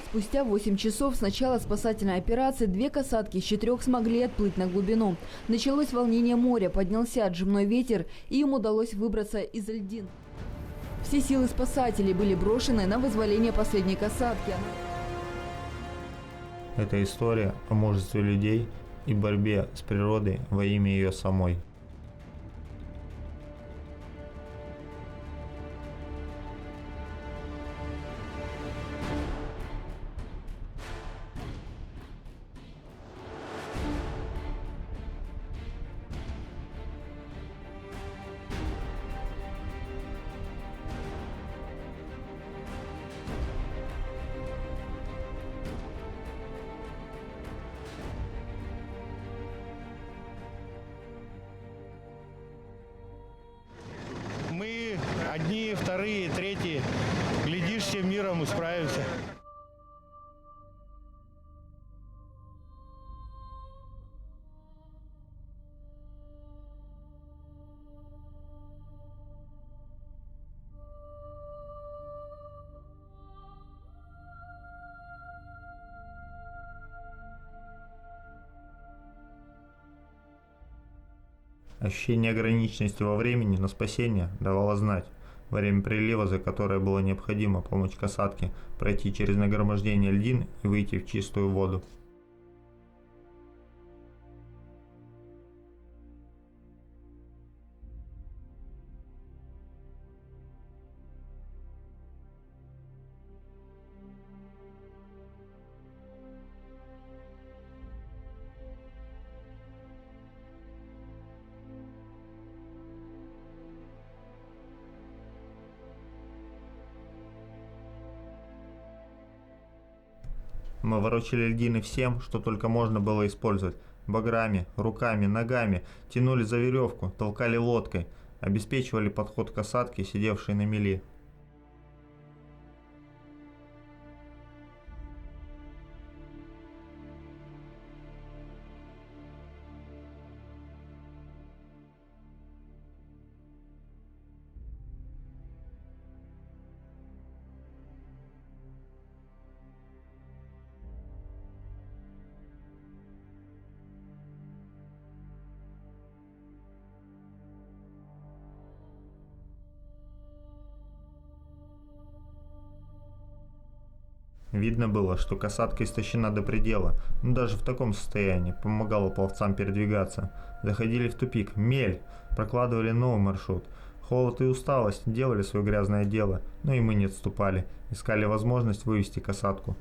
Спустя 8 часов с начала спасательной операции 2 касатки из 4 смогли отплыть на глубину. Началось волнение моря, поднялся отжимной ветер, и им удалось выбраться из льдин. Все силы спасателей были брошены на вызволение последней касатки. Это история о мужестве людей и борьбе с природой во имя ее самой. Мы одни, вторые, третьи. Глядишь, всем миром и справимся. Ощущение ограниченности во времени на спасение давало знать. Время прилива, за которое было необходимо помочь касатке пройти через нагромождение льдин и выйти в чистую воду. Мы ворочали льдины всем, что только можно было использовать. Баграми, руками, ногами, тянули за веревку, толкали лодкой, обеспечивали подход касатки, сидевшей на мели. Видно было, что касатка истощена до предела, но даже в таком состоянии помогала пловцам передвигаться. Заходили в тупик, мель, прокладывали новый маршрут. Холод и усталость делали свое грязное дело, но и мы не отступали, искали возможность вывести касатку.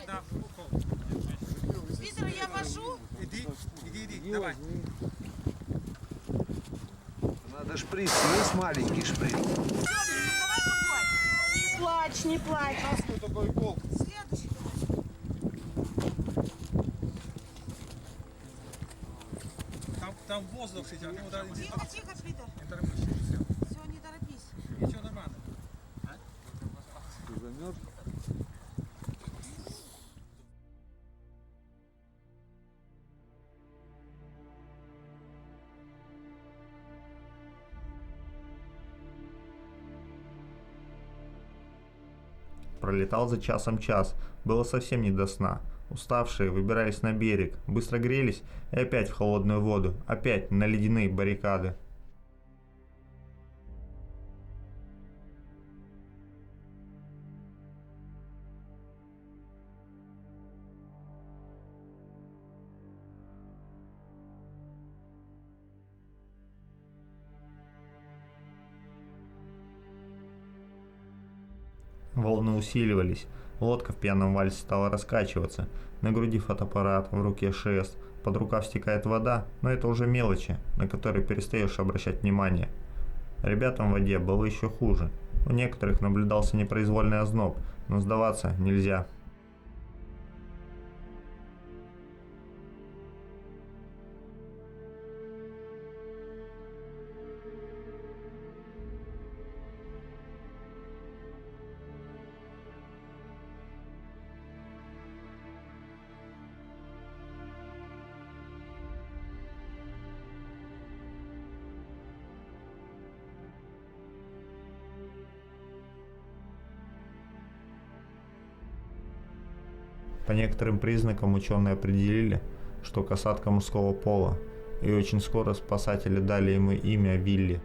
Да. Питер, я вожу. Иди, давай. Надо шприц, есть маленький шприц. Не плачь, не плачь. Такой болт. Следующий. Там воздух сейчас. Тихо, тихо, Питер. Не торопись. Все, не торопись. Ничего нормально. Ты замерз? Пролетал за часом час, было совсем не до сна. Уставшие выбирались на берег, быстро грелись и опять в холодную воду, опять на ледяные баррикады. Волны усиливались, лодка в пьяном вальсе стала раскачиваться, на груди фотоаппарат, в руке шест, под рукав стекает вода, но это уже мелочи, на которые перестаешь обращать внимание. Ребятам в воде было еще хуже, у некоторых наблюдался непроизвольный озноб, но сдаваться нельзя. По некоторым признакам ученые определили, что касатка мужского пола, и очень скоро спасатели дали ему имя Вилли.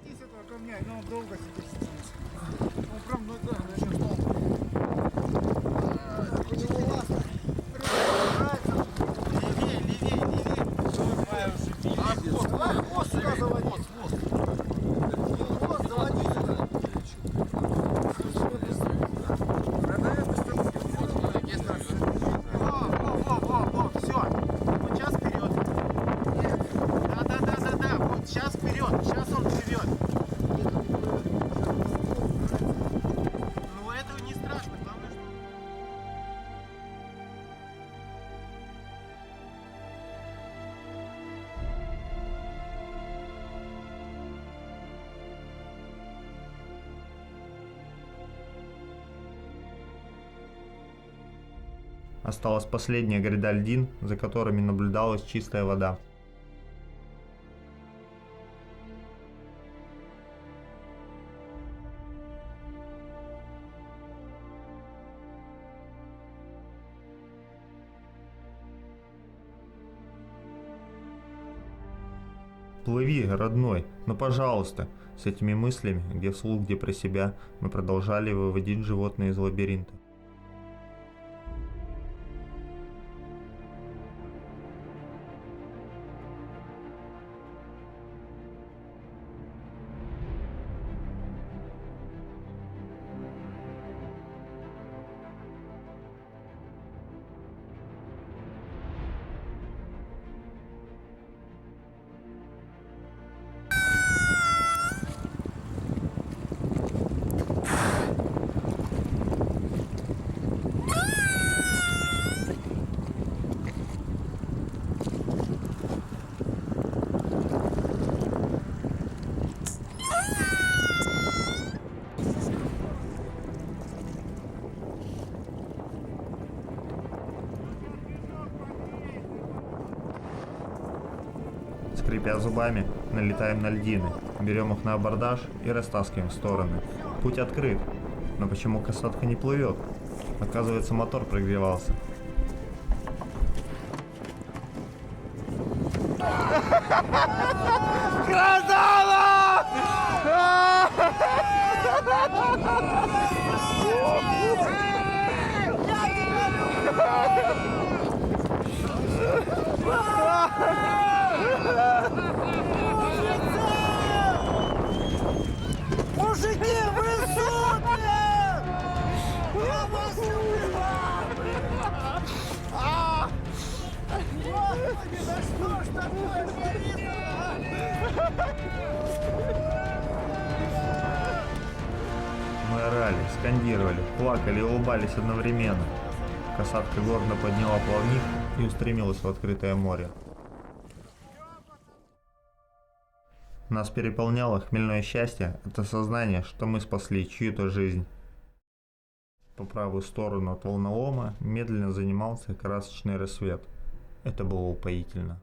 С этого камня, но он долго сидит. Он прям, ну да, начнет стал. У него ласта. Левее, левее, левее. Хвост сюда заводи. Хвост заводи сюда. Во, все. Вот сейчас вперед. Да, вот сейчас вперед. Сейчас он плывет. Ну это не страшно, главное, что... Осталась последняя гряда льдин, за которыми наблюдалась чистая вода. «Плыви, родной, ну пожалуйста!» С этими мыслями, где вслух, где про себя, мы продолжали выводить животное из лабиринта. Скрипя зубами, налетаем на льдины, берем их на абордаж и растаскиваем в стороны. Путь открыт, но почему касатка не плывет? Оказывается, мотор прогревался. Мужики, вы супер! Я вас люблю! Господи, да что ж такое творится? Мы орали, скандировали, плакали и улыбались одновременно. Касатка гордо подняла плавник и устремилась в открытое море. Нас переполняло хмельное счастье от осознания, что мы спасли чью-то жизнь. По правую сторону от волнолома медленно занимался красочный рассвет. Это было упоительно.